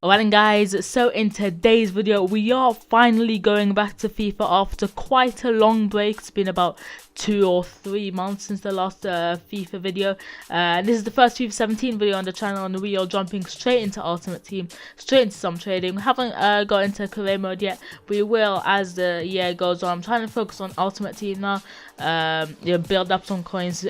Well then guys, so in today's video we are finally going back to FIFA after quite a long break. It's been about 2 or 3 months since the last FIFA video. This is the first FIFA 17 video on the channel, and we are jumping straight into Ultimate Team, straight into some trading. We haven't got into career mode yet. We will as the year goes on. I'm trying to focus on Ultimate Team now. Build up some coins,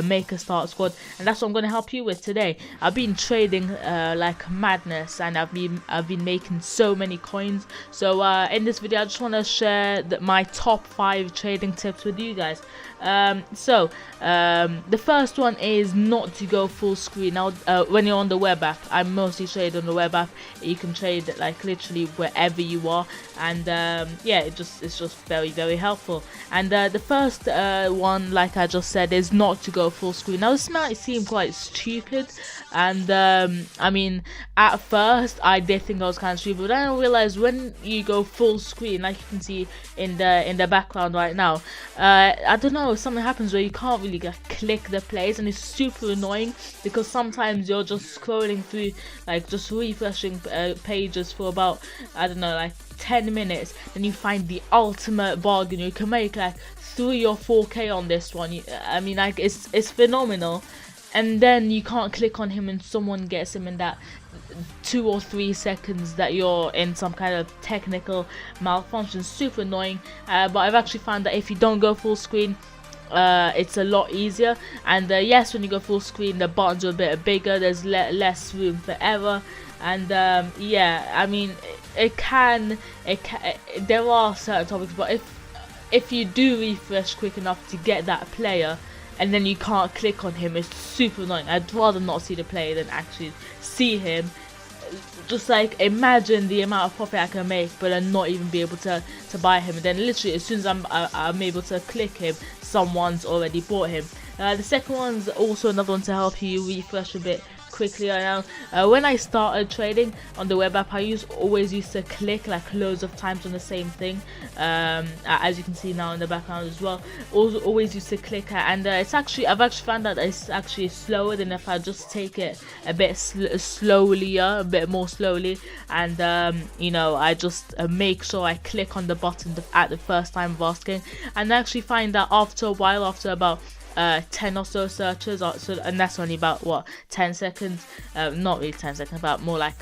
make a start squad, and that's what I'm going to help you with today. I've been trading like madness, and I've been making so many coins. So in this video I just want to share my top 5 trading tips with you guys. The first one is not to go full screen. Now when you're on the web app, I mostly trade on the web app. You can trade like literally wherever you are, and yeah, it's just very helpful. And the first one, like I just said, is not to go full screen. Now this might seem quite stupid, and I mean at first I did think I was kind of stupid, but then I realized when you go full screen, like you can see in the background right now, I don't know, something happens where you can't really click the plays, and it's super annoying because sometimes you're just scrolling through, like just refreshing pages for about, I don't know, like 10 minutes, then you find the ultimate bargain. You can make like 3 or 4k on this one. I mean, like it's phenomenal, and then you can't click on him and someone gets him in that 2 or 3 seconds that you're in some kind of technical malfunction. Super annoying, but I've actually found that if you don't go full screen, it's a lot easier. And yes, when you go full screen, the buttons are a bit bigger, there's less room for error, and yeah, I mean there are certain topics, but if you do refresh quick enough to get that player and then you can't click on him, it's super annoying. I'd rather not see the player than actually see him. Just like imagine the amount of profit I can make, but then not even be able to buy him, and then literally as soon as I'm able to click him, someone's already bought him. The second one's also another one to help you refresh a bit quickly. When I started trading on the web app, I always used to click like loads of times on the same thing, as you can see now in the background as well. Always used to click, and I've actually found that it's actually slower than if I just take it a bit a bit more slowly, and you know, I just make sure I click on the button at the first time of asking, and I actually find that after a while, after about 10 or so searches, and that's only about what, 10 seconds, not really 10 seconds, about more like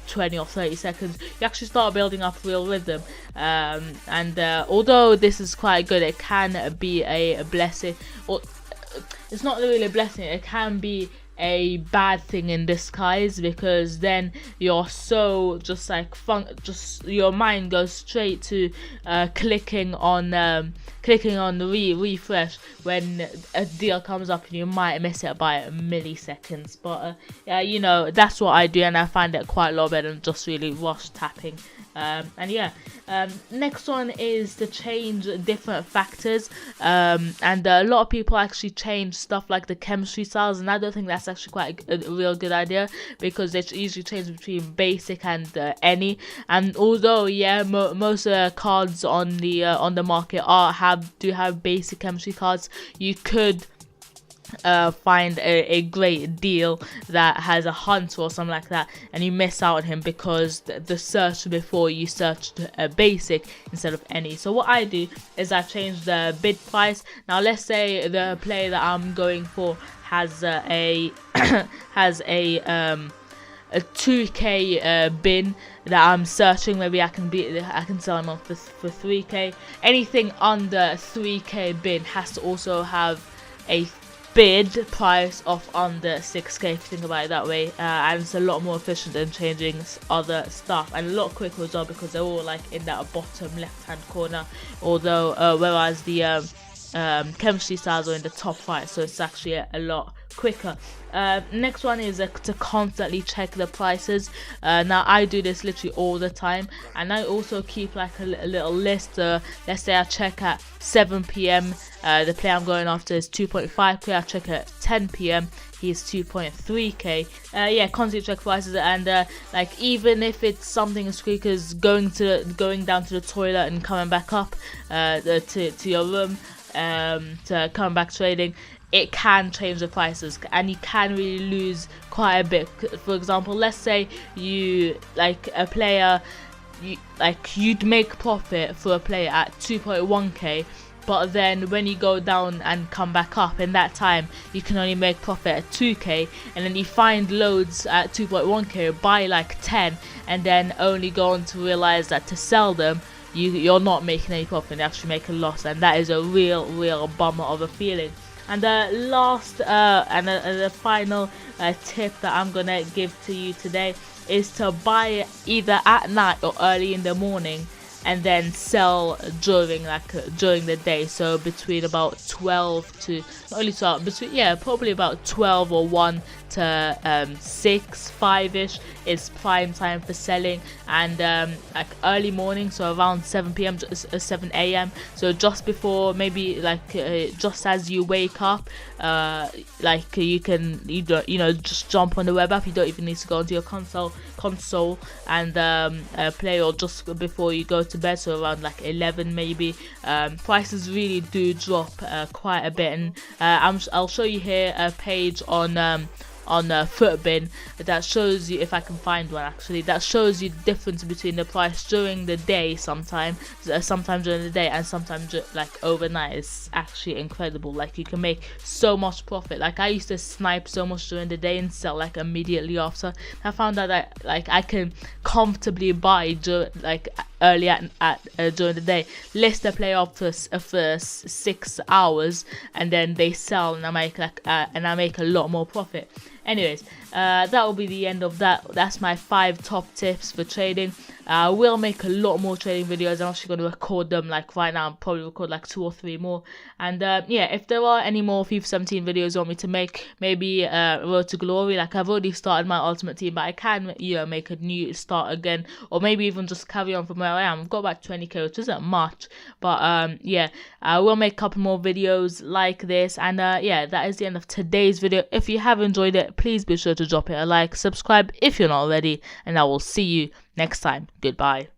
20 or 30 seconds, you actually start building up real rhythm. And although this is quite good, it can be a blessing, or it's not really a blessing, it can be a bad thing in disguise, because then you're so just like your mind goes straight to clicking on the refresh when a deal comes up, and you might miss it by milliseconds. But yeah, you know, that's what I do, and I find it quite a lot better than just really rush tapping. And yeah, next one is to change different factors, and a lot of people actually change stuff like the chemistry styles, and I don't think that's actually quite a real good idea, because they usually change between basic and any. And although yeah, most cards on the market do have basic chemistry cards, you could find a great deal that has a hunt or something like that, and you miss out on him because the search before you searched a basic instead of any. So what I do is I change the bid price. Now let's say the player that I'm going for has a 2k bin that I'm searching. Maybe I can sell him off for 3k. Anything under 3k bin has to also have a bid price of under 6k, if you think about it that way, and it's a lot more efficient than changing other stuff, and a lot quicker as well, because they're all like in that bottom left hand corner, although whereas the chemistry styles are in the top right, so it's actually a lot quicker. Next one is to constantly check the prices. Now I do this literally all the time, and I also keep like a little list. Let's say I check at 7 p.m. The player I'm going after is 2.5k. I check at 10 p.m. he's 2.3k. Yeah, constantly check prices, and like even if it's something as quick as going down to the toilet and coming back up to your room, to come back trading, it can change the prices, and you can really lose quite a bit. For example, let's say you like a player, you'd make profit for a player at 2.1k, but then when you go down and come back up, in that time you can only make profit at 2k, and then you find loads at 2.1k, buy like 10, and then only go on to realize that to sell them you're not making any profit and you actually make a loss, and that is a real bummer of a feeling. And the last and the final tip that I'm gonna give to you today is to buy either at night or early in the morning, and then sell during the day. So between about 12 to probably about 12 or 1 to 6, 5ish is prime time for selling, and like early morning, so around 7 p.m. 7 a.m. so just before, maybe just as you wake up, you just jump on the web app. You don't even need to go into your console and play, or just before you go to bed, so around like 11 maybe. Prices really do drop quite a bit, and I'll show you here a page on Footbin that shows you, if I can find one actually, that shows you the difference between the price during the day, sometimes during the day and sometimes like overnight. It's actually incredible. Like, you can make so much profit. Like, I used to snipe so much during the day and sell like immediately after. I found out that like I can comfortably buy early during the day, list a player up for 6 hours, and then they sell, and I make a lot more profit. Anyways, that will be the end of that. That's my 5 top tips for trading. I will make a lot more trading videos. I'm actually going to record them like right now. I'll probably record like 2 or 3 more. And yeah, if there are any more FIFA 17 videos you want me to make, maybe Road to Glory, like I've already started my Ultimate Team, but I can make a new start again, or maybe even just carry on from where I am. I've got about 20k, which isn't much, but yeah, I will make a couple more videos like this. And yeah, that is the end of today's video. If you have enjoyed it, please be sure to drop it a like, subscribe if you're not already, and I will see you next time. Goodbye.